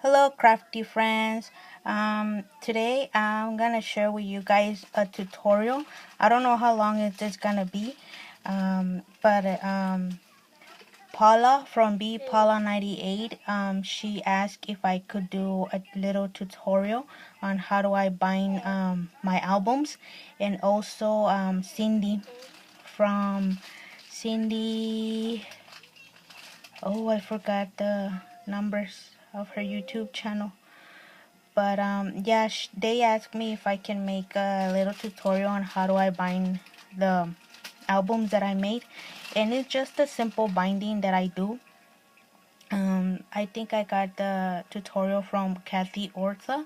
Hello, crafty friends. Today I'm gonna share with you guys a tutorial. I don't know how long is this gonna be, but Paula from B Paula 98, she asked if I could do a little tutorial on how do I bind my albums, and also from Cindy. Oh, I forgot the numbers of her YouTube channel. But yeah, they asked me if I can make a little tutorial on how do I bind the albums that I made, and it's just a simple binding that I do. I think I got the tutorial from Kathy Ortha,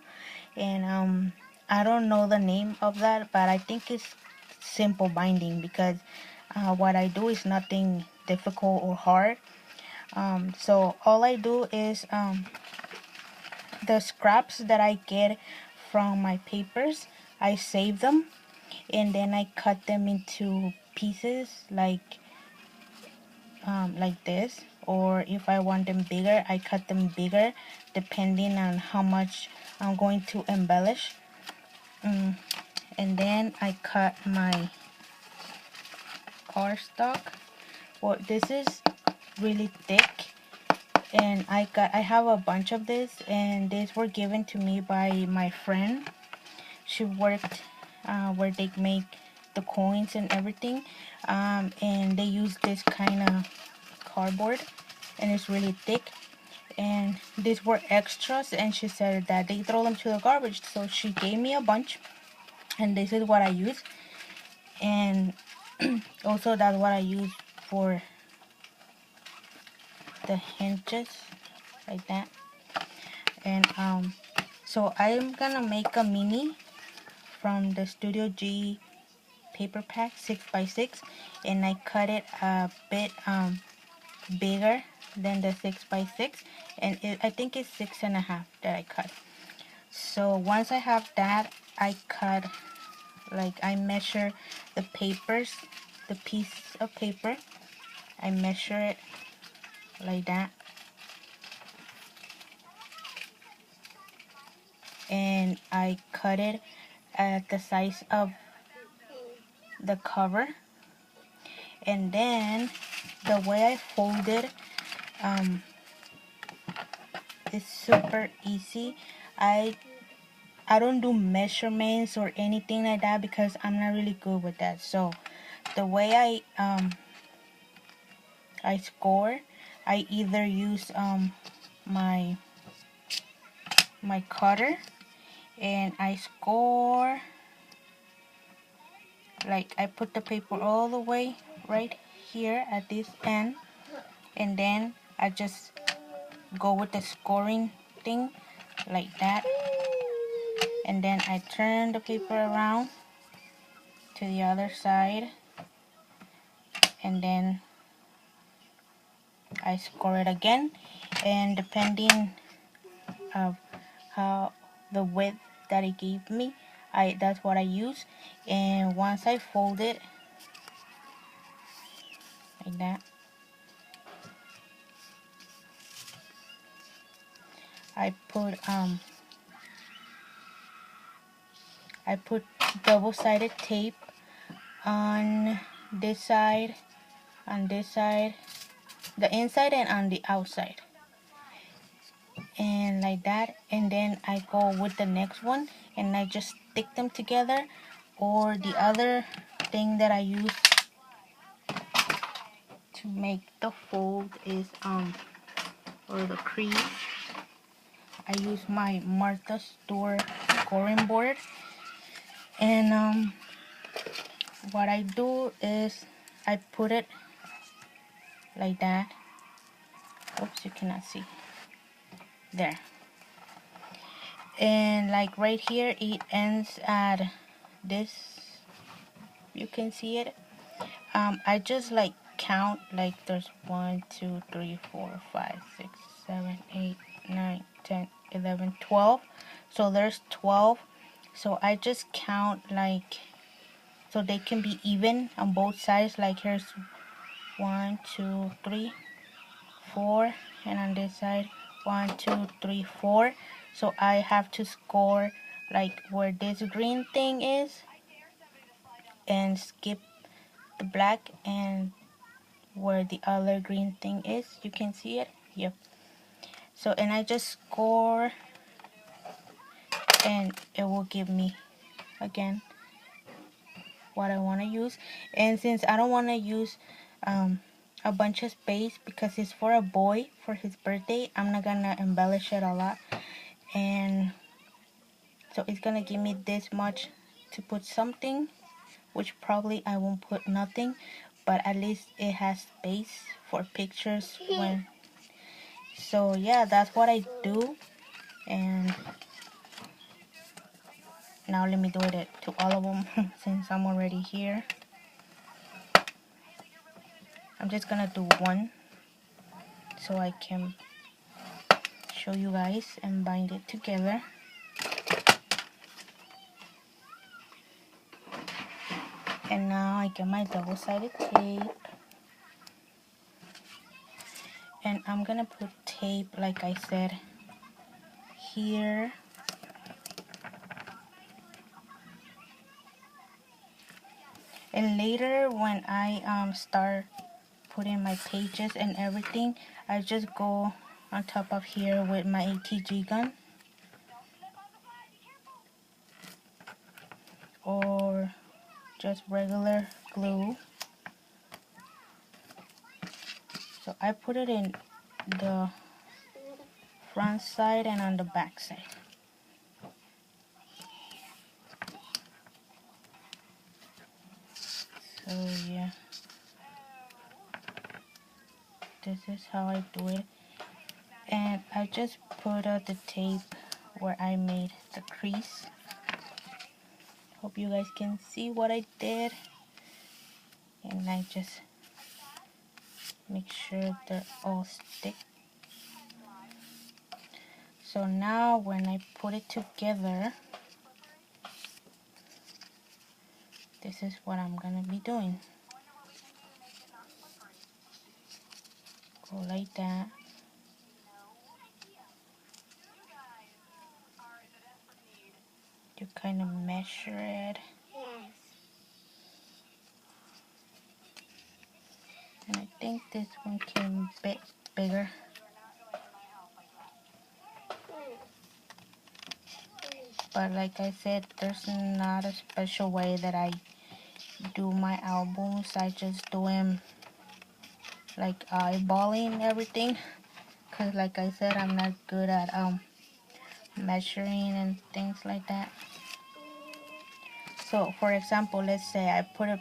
and I don't know the name of that, but I think it's simple binding because what I do is nothing difficult or hard. So all I do is the scraps that I get from my papers, I save them and then I cut them into pieces like this. Or if I want them bigger, I cut them bigger depending on how much I'm going to embellish. And then I cut my cardstock. Well, this is really thick, and I have a bunch of this, and these were given to me by my friend. She worked where they make the coins and everything, and they use this kind of cardboard, and it's really thick, and these were extras, and she said that they throw them to the garbage, so she gave me a bunch, and this is what I use. And also that's what I use for the hinges, like that. And so I'm gonna make a mini from the Studio G paper pack 6x6, and I cut it a bit bigger than the 6x6, and I think it's 6.5 that I cut. So once I have that, I cut, like, I measure the papers, the piece of paper, I measure it like that, and I cut it at the size of the cover. And then the way I fold it is super easy. I don't do measurements or anything like that because I'm not really good with that. So the way I score, I either use my my cutter, and I score, like, I put the paper all the way right here at this end, and then I just go with the scoring thing like that, and then I turn the paper around to the other side, and then I score it again, and depending of how the width that it gave me, that's what I use. And once I fold it like that, I put double-sided tape on this side, on this side, the inside and on the outside, and like that. And then I go with the next one and I just stick them together. Or the other thing that I use to make the fold is or the crease, I use my Martha Stewart scoring board. And what I do is I put it like that. Oops, you cannot see. There. And like right here, it ends at this. You can see it. I just like count, like there's 1, 2, 3, 4, 5, 6, 7, 8, 9, 10, 11, 12. So there's 12. So I just count, like, so they can be even on both sides. Like here's 1, 2, 3, 4, and on this side 1, 2, 3, 4. So I have to score like where this green thing is and skip the black, and where the other green thing is, you can see it. Yep. So, and I just score, and it will give me again what I want to use. And since I don't want to use a bunch of space because it's for a boy for his birthday, I'm not gonna embellish it a lot, and so it's gonna give me this much to put something, which probably I won't put nothing, but at least it has space for pictures when. So yeah, that's what I do. And now let me do it to all of them since I'm already here. I'm just gonna do one so I can show you guys and bind it together. And now I get my double-sided tape, and I'm gonna put tape, like I said, here, and later when I start putting my pages and everything, I just go on top of here with my ATG gun, or just regular glue. So I put it in the front side and on the back side. So yeah, this is how I do it. And I just put the tape where I made the crease. Hope you guys can see what I did. And I just make sure they're all stick. So now when I put it together, this is what I'm gonna be doing. Go like that. You kind of measure it. Yes. And I think this one came a bit bigger. But like I said, there's not a special way that I do my albums. I just do them like eyeballing everything. Cause like I said, I'm not good at measuring and things like that. So for example, let's say I put it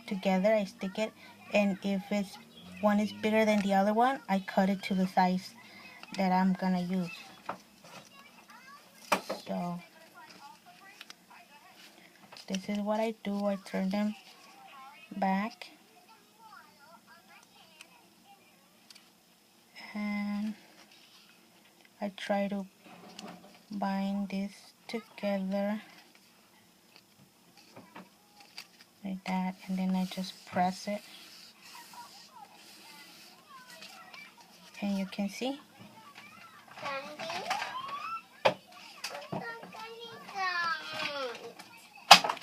together, I stick it, and if it's one is bigger than the other one, I cut it to the size that I'm gonna use. So this is what I do. I turn them back, and I try to bind this together like that, and then I just press it, and you can see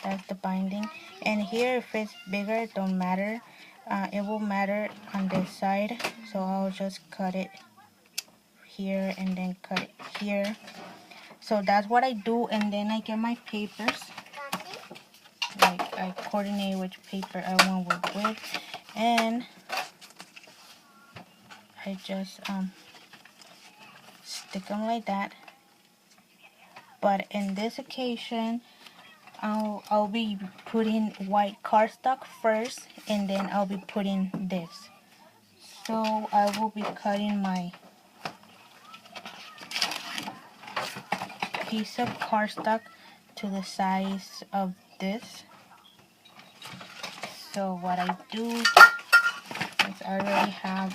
that's the binding. And here, if it's bigger, it don't matter. It will matter on this side, so I'll just cut it here and then cut it here. So that's what I do, and then I get my papers. Like I coordinate which paper I want to work with, and I just stick them like that. But in this occasion, I'll be putting white cardstock first, and then I'll be putting this. So I will be cutting my piece of cardstock to the size of this. So what I do is I already have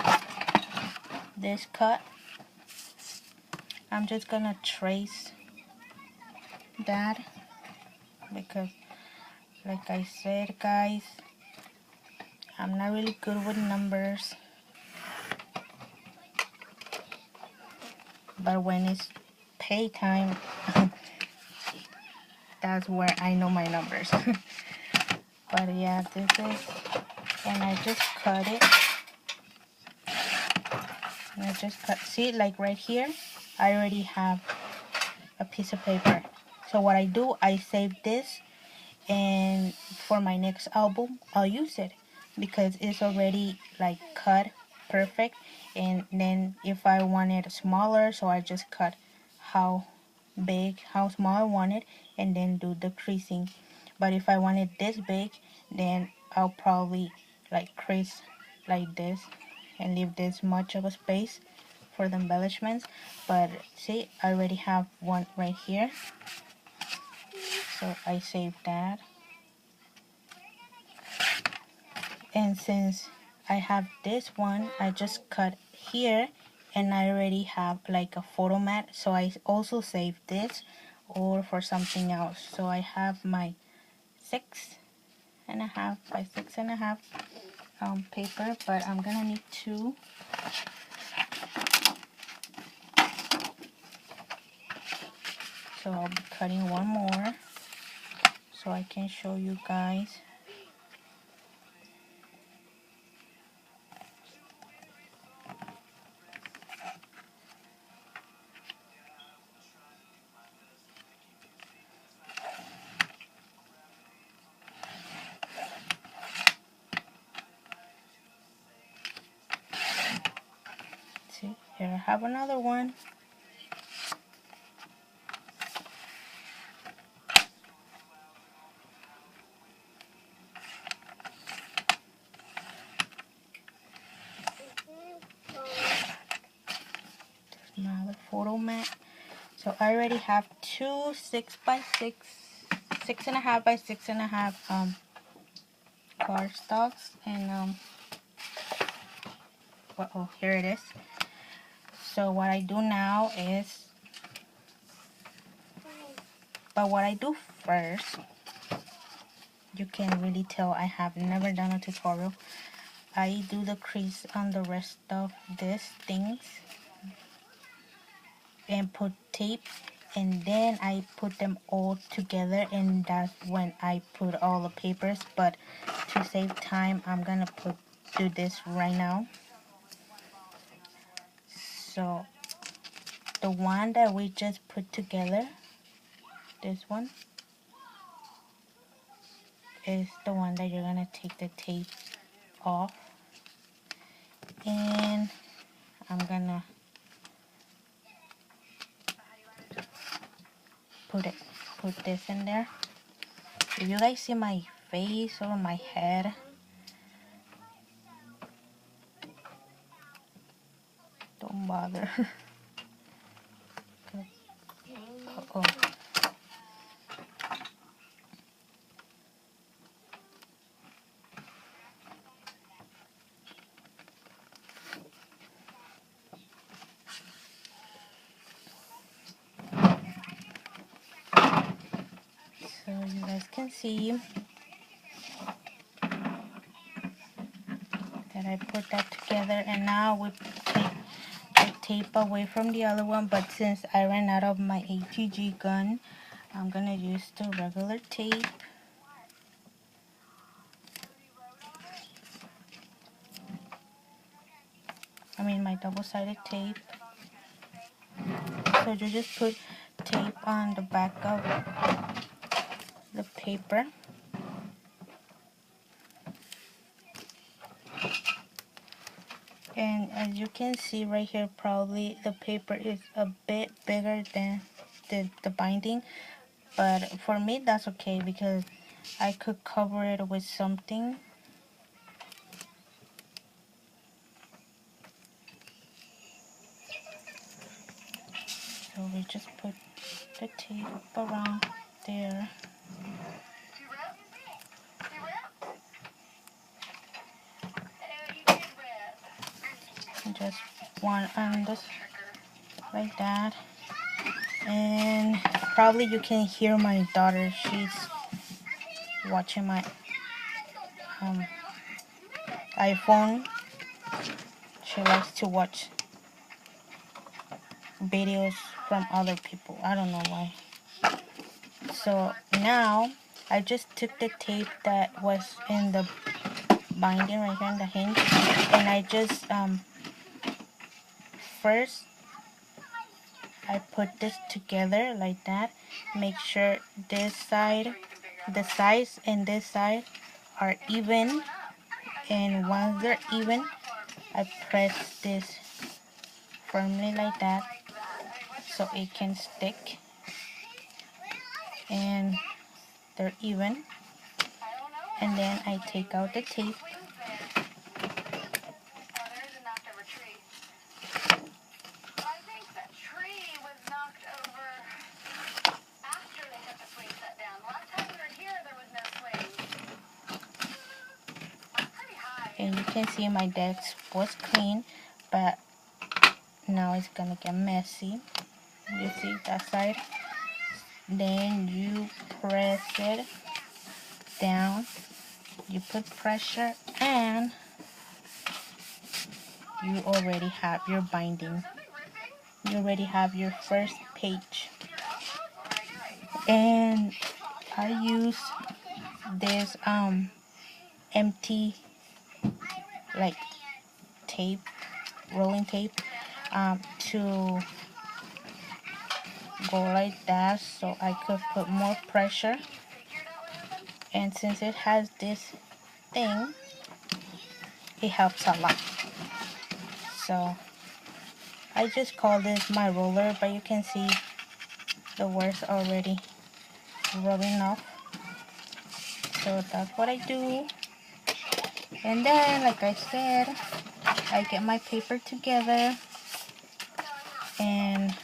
this cut. I'm just gonna trace that because like I said, guys, I'm not really good with numbers. but when it's pay time, that's where I know my numbers. But yeah, this is, and I just cut it. And I just cut, see, like right here, I already have a piece of paper. So what I do, I save this, and for my next album, I'll use it because it's already like cut perfect. And then if I want it smaller, so I just cut how big, how small I want it, and then do the creasing. But if I want it this big, then I'll probably like crease like this and leave this much of a space for the embellishments. But see, I already have one right here, so I save that. And since I have this one, I just cut here, and I already have like a photo mat, so I also save this or for something else. So I have my 6.5 by 6.5 paper, but I'm gonna need two. So I'll be cutting one more so I can show you guys. See, here I have another one. Another photo mat. So I already have two 6x6, 6.5 by 6.5 cardstocks, and well, here it is. So what I do now is, but what I do first, you can really tell I have never done a tutorial. I do the crease on the rest of these things and put tape, and then I put them all together, and that's when I put all the papers. But to save time, I'm gonna do this right now. So the one that we just put together, this one, is the one that you're gonna take the tape off, and I'm gonna put this in there. If you guys see my face or my head, don't bother. Uh-oh. So you guys can see that I put that together, and now we take the tape away from the other one. But since I ran out of my ATG gun, I'm gonna use the regular tape. I mean my double-sided tape. So you just put tape on the back of the paper. And as you can see right here, probably the paper is a bit bigger than the binding. But for me, that's okay because I could cover it with something. So we just put the tape around there. And just one on this, like that. And probably you can hear my daughter. She's watching my iPhone. She likes to watch videos from other people. I don't know why. So now I just took the tape that was in the binding right here in the hinge, and I just first I put this together like that. Make sure this side, the sides and this side are even, and once they're even, I press this firmly like that so it can stick, and they're even. And then I take out the tape. And you can see my desk was clean, but now it's gonna get messy. You see that side? Then you press it down, you put pressure, and you already have your binding. You already have your first page. And I use this empty like tape, rolling tape, to go like that so I could put more pressure. And since it has this thing, it helps a lot. So I just call this my roller, but you can see the words already rubbing off. So that's what I do. And then, like I said, I get my paper together, and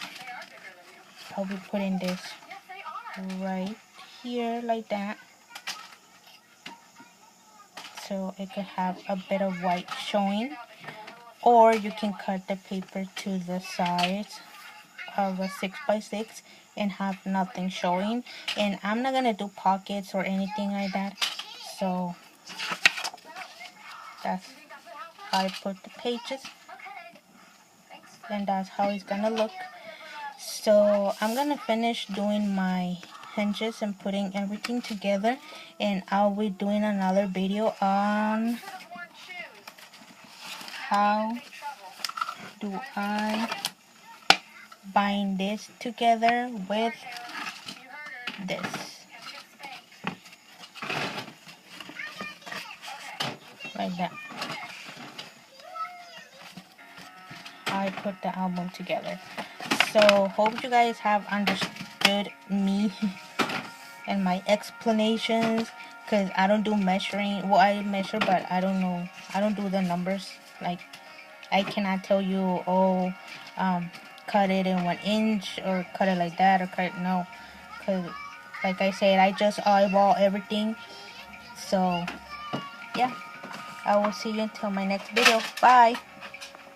I'll be putting this right here like that, so it could have a bit of white showing. Or you can cut the paper to the size of a 6x6 and have nothing showing. And I'm not gonna do pockets or anything like that, so that's how I put the pages, and that's how it's gonna look. So I'm gonna finish doing my hinges and putting everything together, and I'll be doing another video on how do I bind this together with this, like that. I put the album together. So hope you guys have understood me and my explanations, because I don't do measuring. Well, I measure, but I don't know, I don't do the numbers. Like, I cannot tell you, oh, cut it in 1 inch, or cut it like that, or cut it, no, because like I said, I just eyeball everything. So yeah, I will see you until my next video. Bye.